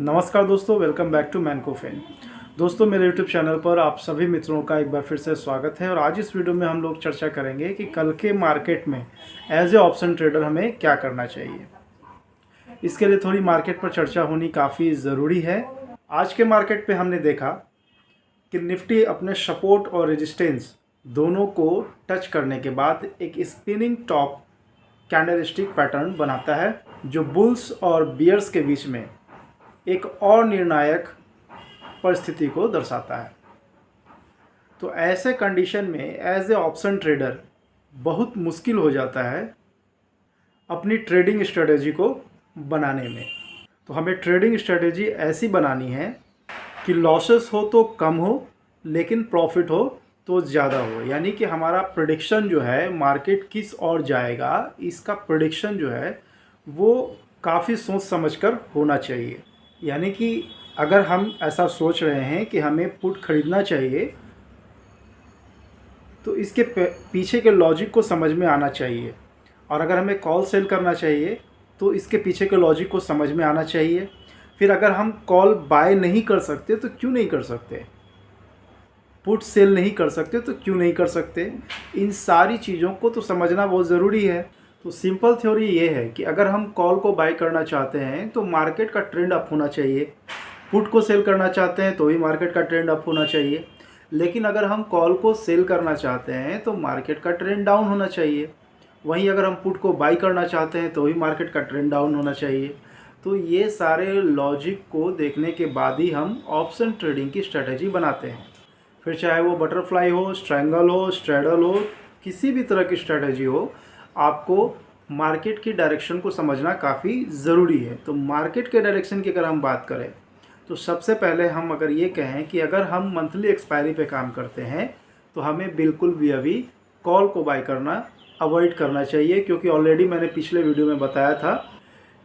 नमस्कार दोस्तों, welcome back to मैनकोफिन। दोस्तों, मेरे यूट्यूब चैनल पर आप सभी मित्रों का एक बार फिर से स्वागत है। और आज इस वीडियो में हम लोग चर्चा करेंगे कि कल के मार्केट में एज ए ऑप्शन ट्रेडर हमें क्या करना चाहिए। इसके लिए थोड़ी मार्केट पर चर्चा होनी काफ़ी ज़रूरी है। आज के मार्केट पे हमने देखा कि निफ्टी अपने सपोर्ट और रेजिस्टेंस दोनों को टच करने के बाद एक स्पिनिंग टॉप कैंडलस्टिक पैटर्न बनाता है, जो बुल्स और बियर्स के बीच में एक और निर्णायक परिस्थिति को दर्शाता है। तो ऐसे कंडीशन में एज ए ऑप्शन ट्रेडर बहुत मुश्किल हो जाता है अपनी ट्रेडिंग स्ट्रेटेजी को बनाने में। तो हमें ट्रेडिंग स्ट्रेटेजी ऐसी बनानी है कि लॉसेस हो तो कम हो, लेकिन प्रॉफिट हो तो ज़्यादा हो। यानी कि हमारा प्रेडिक्शन जो है मार्केट किस ओर जाएगा, इसका प्रेडिक्शन जो है वो काफ़ी सोच समझकर होना चाहिए। यानी कि अगर हम ऐसा सोच रहे हैं कि हमें पुट खरीदना चाहिए, तो इसके पीछे के लॉजिक को समझ में आना चाहिए। और अगर हमें कॉल सेल करना चाहिए तो इसके पीछे के लॉजिक को समझ में आना चाहिए। फिर अगर हम कॉल बाय नहीं कर सकते तो क्यों नहीं कर सकते, पुट सेल नहीं कर सकते तो क्यों नहीं कर सकते, इन सारी चीज़ों को तो समझना बहुत ज़रूरी है। तो सिंपल थ्योरी ये है कि अगर हम कॉल को बाय करना चाहते हैं तो मार्केट का ट्रेंड अप होना चाहिए, पुट को सेल करना चाहते हैं तो भी मार्केट का ट्रेंड अप होना चाहिए। लेकिन अगर हम कॉल को सेल करना चाहते हैं तो मार्केट का ट्रेंड डाउन होना चाहिए। वहीं अगर हम पुट को बाय करना चाहते हैं तो भी मार्केट का ट्रेंड डाउन होना चाहिए। तो ये सारे लॉजिक को देखने के बाद ही हम ऑप्शन ट्रेडिंग की स्ट्रेटजी बनाते हैं। फिर चाहे वो बटरफ्लाई हो, स्ट्रैंगल हो, स्ट्रैडल हो, किसी भी तरह की स्ट्रेटजी हो, आपको मार्केट की डायरेक्शन को समझना काफ़ी ज़रूरी है। तो मार्केट के डायरेक्शन की अगर हम बात करें तो सबसे पहले हम अगर ये कहें कि अगर हम मंथली एक्सपायरी पे काम करते हैं तो हमें बिल्कुल भी अभी कॉल को बाय करना अवॉइड करना चाहिए, क्योंकि ऑलरेडी मैंने पिछले वीडियो में बताया था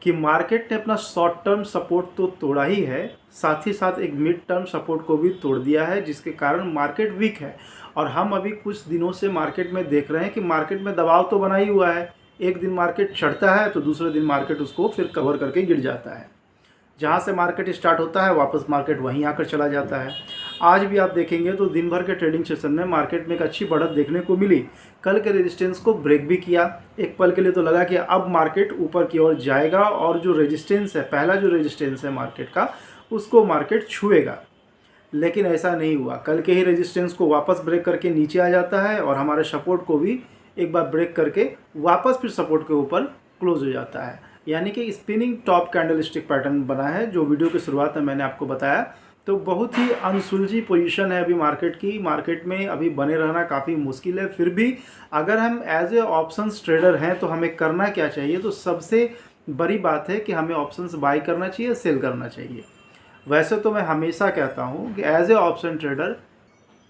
कि मार्केट ने अपना शॉर्ट टर्म सपोर्ट तो तोड़ा ही है, साथ ही साथ एक मिड टर्म सपोर्ट को भी तोड़ दिया है, जिसके कारण मार्केट वीक है। और हम अभी कुछ दिनों से मार्केट में देख रहे हैं कि मार्केट में दबाव तो बना ही हुआ है। एक दिन मार्केट चढ़ता है तो दूसरे दिन मार्केट उसको फिर कवर करके गिर जाता है। जहाँ से मार्केट स्टार्ट होता है वापस मार्केट वहीं आकर चला जाता है। आज भी आप देखेंगे तो दिन भर के ट्रेडिंग सेशन में मार्केट में एक अच्छी बढ़त देखने को मिली। कल के रेजिस्टेंस को ब्रेक भी किया। एक पल के लिए तो लगा कि अब मार्केट ऊपर की ओर जाएगा और जो रेजिस्टेंस है, पहला जो रेजिस्टेंस है मार्केट का, उसको मार्केट छुएगा। लेकिन ऐसा नहीं हुआ। कल के ही रेजिस्टेंस को वापस ब्रेक करके नीचे आ जाता है और हमारे सपोर्ट को भी एक बार ब्रेक करके वापस फिर सपोर्ट के ऊपर क्लोज हो जाता है। यानी कि स्पिनिंग टॉप कैंडलस्टिक पैटर्न बना है, जो वीडियो की शुरुआत में मैंने आपको बताया। तो बहुत ही अनसुलझी पोजीशन है अभी मार्केट की। मार्केट में अभी बने रहना काफ़ी मुश्किल है। फिर भी अगर हम एज ए ऑप्शंस ट्रेडर हैं तो हमें करना क्या चाहिए? तो सबसे बड़ी बात है कि हमें ऑप्शंस बाय करना चाहिए, सेल करना चाहिए। वैसे तो मैं हमेशा कहता हूँ कि as a option trader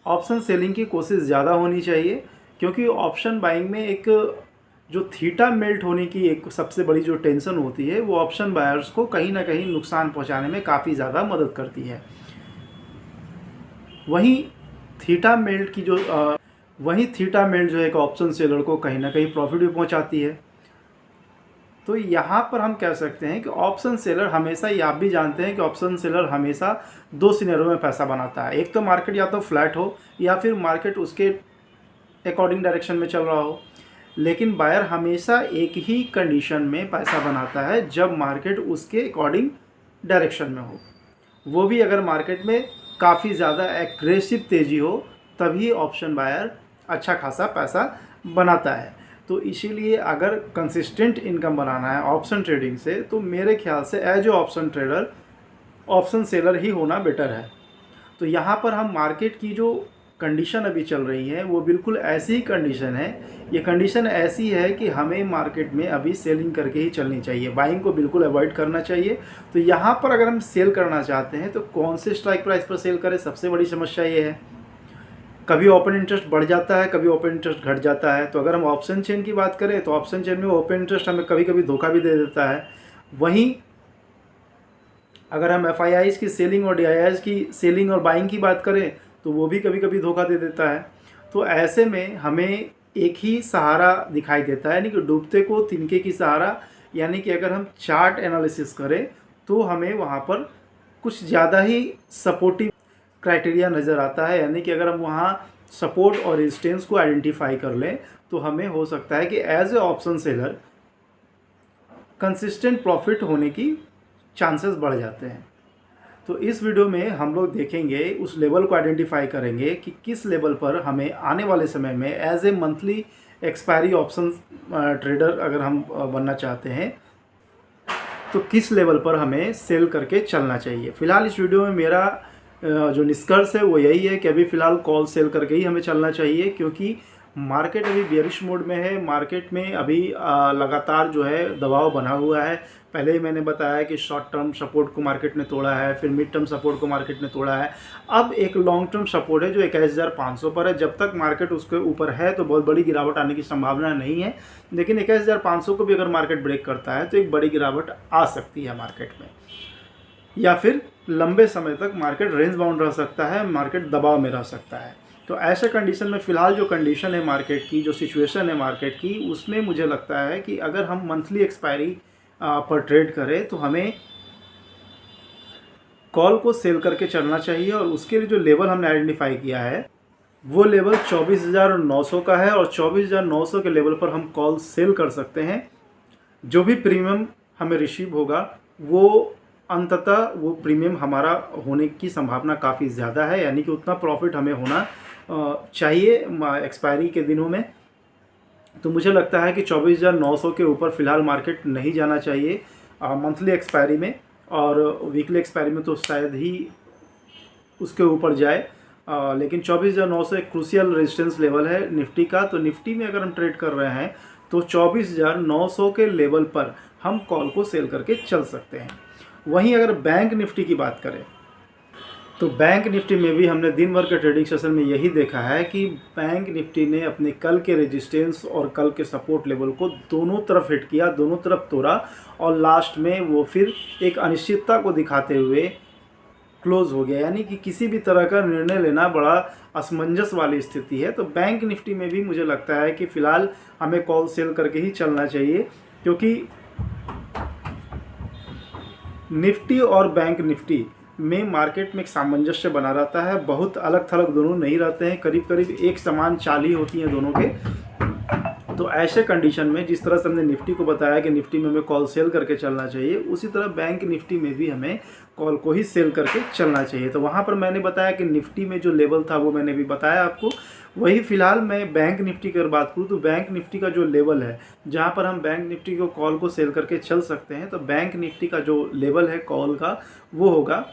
option selling की कोशिश ज़्यादा होनी चाहिए, क्योंकि ऑप्शन बाइंग में एक जो थीटा मेल्ट होने की एक सबसे बड़ी जो टेंशन होती है, वो ऑप्शन बायर्स को कहीं ना कहीं नुकसान पहुंचाने में काफ़ी ज़्यादा मदद करती है। वहीं थीटा मेल्ट की जो वहीं थीटा मेल्ट जो है एक ऑप्शन सेलर को कहीं ना कहीं प्रॉफिट भी पहुंचाती है। तो यहाँ पर हम कह सकते हैं कि ऑप्शन सेलर हमेशा, ये आप भी जानते हैं कि ऑप्शन सेलर हमेशा दो सिनेरियो में पैसा बनाता है। एक तो मार्केट या तो फ्लैट हो या फिर मार्केट उसके अकॉर्डिंग डायरेक्शन में चल रहा हो। लेकिन बायर हमेशा एक ही कंडीशन में पैसा बनाता है, जब मार्केट उसके अकॉर्डिंग डायरेक्शन में हो, वो भी अगर मार्केट में काफ़ी ज़्यादा एग्रेसिव तेज़ी हो, तभी ऑप्शन बायर अच्छा खासा पैसा बनाता है। तो इसीलिए अगर कंसिस्टेंट इनकम बनाना है ऑप्शन ट्रेडिंग से, तो मेरे ख्याल से as a option trader option seller ही होना बेटर है। तो यहाँ पर हम मार्केट की जो कंडीशन अभी चल रही है वो बिल्कुल ऐसी ही कंडीशन है। ये कंडीशन ऐसी है कि हमें मार्केट में अभी सेलिंग करके ही चलनी चाहिए, बाइंग को बिल्कुल अवॉइड करना चाहिए। तो यहाँ पर अगर हम सेल करना चाहते हैं तो कौन से स्ट्राइक प्राइस पर सेल करें, सबसे बड़ी समस्या ये है। कभी ओपन इंटरेस्ट बढ़ जाता है, कभी ओपन इंटरेस्ट घट जाता है। तो अगर हम ऑप्शन चेन की बात करें तो ऑप्शन चेन में ओपन इंटरेस्ट हमें कभी कभी धोखा भी दे देता है। वहीं अगर हम एफआईआईज़ की सेलिंग और डीआईआईज़ की सेलिंग और बाइंग की बात करें तो वो भी कभी कभी धोखा दे देता है। तो ऐसे में हमें एक ही सहारा दिखाई देता है, यानी कि डूबते को तिनके की सहारा। यानी कि अगर हम चार्ट एनालिसिस करें तो हमें वहाँ पर कुछ ज़्यादा ही सपोर्टिव क्राइटेरिया नज़र आता है, यानी कि अगर हम वहाँ सपोर्ट और रेजिस्टेंस को आइडेंटिफाई कर लें तो हमें हो सकता है कि as a option seller consistent profit होने की चांसेस बढ़ जाते हैं। तो इस वीडियो में हम लोग देखेंगे, उस लेवल को आइडेंटिफाई करेंगे कि किस लेवल पर हमें आने वाले समय में as a monthly expiry option trader अगर हम बनना चाहते हैं तो किस लेवल पर हमें सेल करके चलना चाहिए। फ़िलहाल इस वीडियो में मेरा जो निष्कर्ष है वो यही है कि अभी फ़िलहाल कॉल सेल करके ही हमें चलना चाहिए, क्योंकि मार्केट अभी बेयरिश मोड में है। मार्केट में अभी लगातार जो है दबाव बना हुआ है। पहले ही मैंने बताया कि शॉर्ट टर्म सपोर्ट को मार्केट ने तोड़ा है, फिर मिड टर्म सपोर्ट को मार्केट ने तोड़ा है। अब एक लॉन्ग टर्म सपोर्ट है जो 21,500 पर है। जब तक मार्केट उसके ऊपर है तो बहुत बड़ी गिरावट आने की संभावना नहीं है, लेकिन 21,500 को भी अगर मार्केट ब्रेक करता है तो एक बड़ी गिरावट आ सकती है मार्केट में, या फिर लंबे समय तक मार्केट रेंज बाउंड रह सकता है, मार्केट दबाव में रह सकता है। तो ऐसे कंडीशन में फ़िलहाल जो कंडीशन है मार्केट की, जो सिचुएशन है मार्केट की, उसमें मुझे लगता है कि अगर हम मंथली एक्सपायरी पर ट्रेड करें तो हमें कॉल को सेल करके चलना चाहिए। और उसके लिए जो लेवल हमने आइडेंटिफाई किया है वो लेवल 24,900 का है, और 24,900 के लेवल पर हम कॉल सेल कर सकते हैं। जो भी प्रीमियम हमें रिसीव होगा वो अंततः वो प्रीमियम हमारा होने की संभावना काफ़ी ज़्यादा है, यानी कि उतना प्रॉफिट हमें होना चाहिए एक्सपायरी के दिनों में। तो मुझे लगता है कि 24,900 के ऊपर फ़िलहाल मार्केट नहीं जाना चाहिए मंथली एक्सपायरी में, और वीकली एक्सपायरी में तो शायद ही उसके ऊपर जाए। लेकिन 24,900 एक क्रूशियल रेजिस्टेंस लेवल है निफ्टी का। तो निफ्टी में अगर हम ट्रेड कर रहे हैं तो 24,900 के लेवल पर हम कॉल को सेल करके चल सकते हैं। वहीं अगर बैंक निफ्टी की बात करें तो बैंक निफ्टी में भी हमने दिन भर के ट्रेडिंग सेशन में यही देखा है कि बैंक निफ्टी ने अपने कल के रेजिस्टेंस और कल के सपोर्ट लेवल को दोनों तरफ हिट किया, दोनों तरफ तोड़ा, और लास्ट में वो फिर एक अनिश्चितता को दिखाते हुए क्लोज हो गया, यानी कि किसी भी तरह का निर्णय लेना बड़ा असमंजस वाली स्थिति है। तो बैंक निफ्टी में भी मुझे लगता है कि फ़िलहाल हमें कॉल सेल करके ही चलना चाहिए, क्योंकि निफ्टी और बैंक निफ्टी में मार्केट में एक सामंजस्य बना रहता है। बहुत अलग थलग दोनों नहीं रहते हैं, करीब करीब एक समान चाल ही होती हैं दोनों के। तो ऐसे कंडीशन में जिस तरह से हमने निफ्टी को बताया कि निफ्टी में हमें कॉल सेल करके चलना चाहिए, उसी तरह बैंक निफ्टी में भी हमें कॉल को ही सेल करके चलना चाहिए। तो वहाँ पर मैंने बताया कि निफ्टी में जो लेवल था वो मैंने भी बताया आपको। वही फ़िलहाल मैं बैंक निफ्टी की अगर बात करूँ तो बैंक निफ्टी का जो लेवल है जहाँ पर हम बैंक निफ्टी को कॉल को सेल करके चल सकते हैं, तो बैंक निफ्टी का जो लेवल है कॉल का वो होगा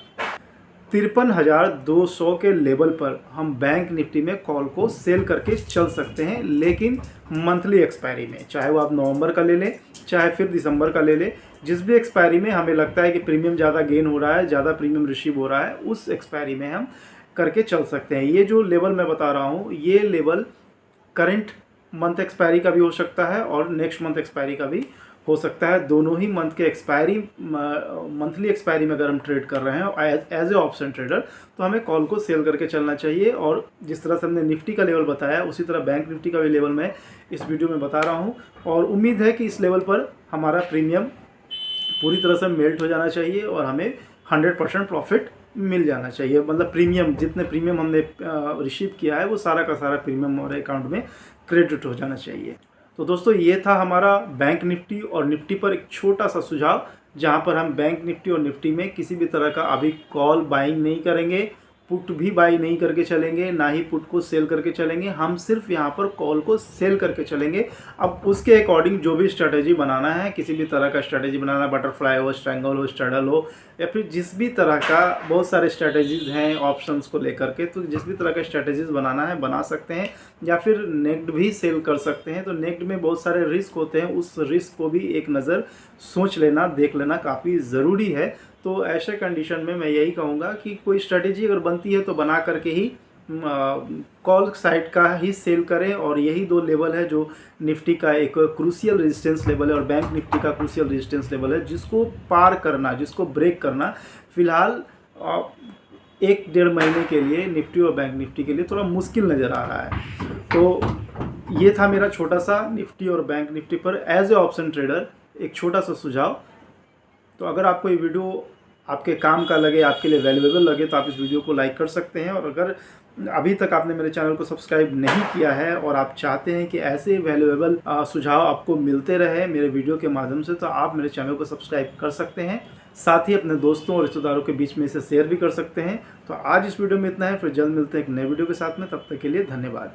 53,200 के लेवल पर हम बैंक निफ्टी में कॉल को सेल करके चल सकते हैं, लेकिन मंथली एक्सपायरी में, चाहे वो आप नवंबर का ले लें चाहे फिर दिसंबर का ले लें। जिस भी एक्सपायरी में हमें लगता है कि प्रीमियम ज़्यादा गेन हो रहा है, ज़्यादा प्रीमियम रिसीव हो रहा है, उस एक्सपायरी में हम करके चल सकते हैं। ये जो लेवल मैं बता रहा हूँ ये लेवल करंट मंथ एक्सपायरी का भी हो सकता है और नेक्स्ट मंथ एक्सपायरी का भी हो सकता है। दोनों ही मंथ के एक्सपायरी, मंथली एक्सपायरी में अगर हम ट्रेड कर रहे हैं एज ए ऑप्शन ट्रेडर तो हमें कॉल को सेल करके चलना चाहिए। और जिस तरह से हमने निफ्टी का लेवल बताया उसी तरह बैंक निफ्टी का भी लेवल मैं इस वीडियो में बता रहा हूँ, और उम्मीद है कि इस लेवल पर हमारा प्रीमियम पूरी तरह से मेल्ट हो जाना चाहिए और हमें 100% प्रॉफिट मिल जाना चाहिए। मतलब प्रीमियम, जितने प्रीमियम हमने रिसीव किया है वो सारा का सारा प्रीमियम हमारे अकाउंट में क्रेडिट हो जाना चाहिए। तो दोस्तों ये था हमारा बैंक निफ्टी और निफ्टी पर एक छोटा सा सुझाव, जहां पर हम बैंक निफ्टी और निफ्टी में किसी भी तरह का अभी कॉल बाइंग नहीं करेंगे, पुट भी बाई नहीं करके चलेंगे, ना ही पुट को सेल करके चलेंगे। हम सिर्फ यहाँ पर कॉल को सेल करके चलेंगे। अब उसके अकॉर्डिंग जो भी स्ट्रैटेजी बनाना है, किसी भी तरह का स्ट्रैटेजी बनाना, बटरफ्लाई हो, स्ट्रैंगल हो, स्ट्रैडल हो, या फिर जिस भी तरह का, बहुत सारे स्ट्रैटेजीज़ हैं ऑप्शंस को लेकर के, तो जिस भी तरह का स्ट्रैटेजीज़ बनाना है बना सकते हैं, या फिर नेक्ड भी सेल कर सकते हैं। तो नेक्ड में बहुत सारे रिस्क होते हैं, उस रिस्क को भी एक नज़र सोच लेना, देख लेना काफ़ी ज़रूरी है। तो ऐसे कंडीशन में मैं यही कहूँगा कि कोई स्ट्रैटेजी अगर बनती है तो बना करके ही कॉल साइड का ही सेल करें। और यही दो लेवल है जो निफ्टी का एक क्रूशियल रेजिस्टेंस लेवल है और बैंक निफ्टी का क्रूशियल रेजिस्टेंस लेवल है, जिसको पार करना, जिसको ब्रेक करना फ़िलहाल 1-1.5 महीने के लिए निफ्टी और बैंक निफ्टी के लिए थोड़ा मुश्किल नज़र आ रहा है। तो ये था मेरा छोटा सा निफ्टी और बैंक निफ्टी पर एज ए ऑप्शन ट्रेडर एक छोटा सा सुझाव। तो अगर आपको ये वीडियो आपके काम का लगे, आपके लिए वैल्यूएबल लगे तो आप इस वीडियो को लाइक कर सकते हैं। और अगर अभी तक आपने मेरे चैनल को सब्सक्राइब नहीं किया है और आप चाहते हैं कि ऐसे वैल्यूएबल सुझाव आपको मिलते रहे मेरे वीडियो के माध्यम से, तो आप मेरे चैनल को सब्सक्राइब कर सकते हैं। साथ ही अपने दोस्तों और रिश्तेदारों के बीच में इसे शेयर भी कर सकते हैं। तो आज इस वीडियो में इतना है, फिर जल्द मिलते हैं एक नए वीडियो के साथ में। तब तक के लिए धन्यवाद।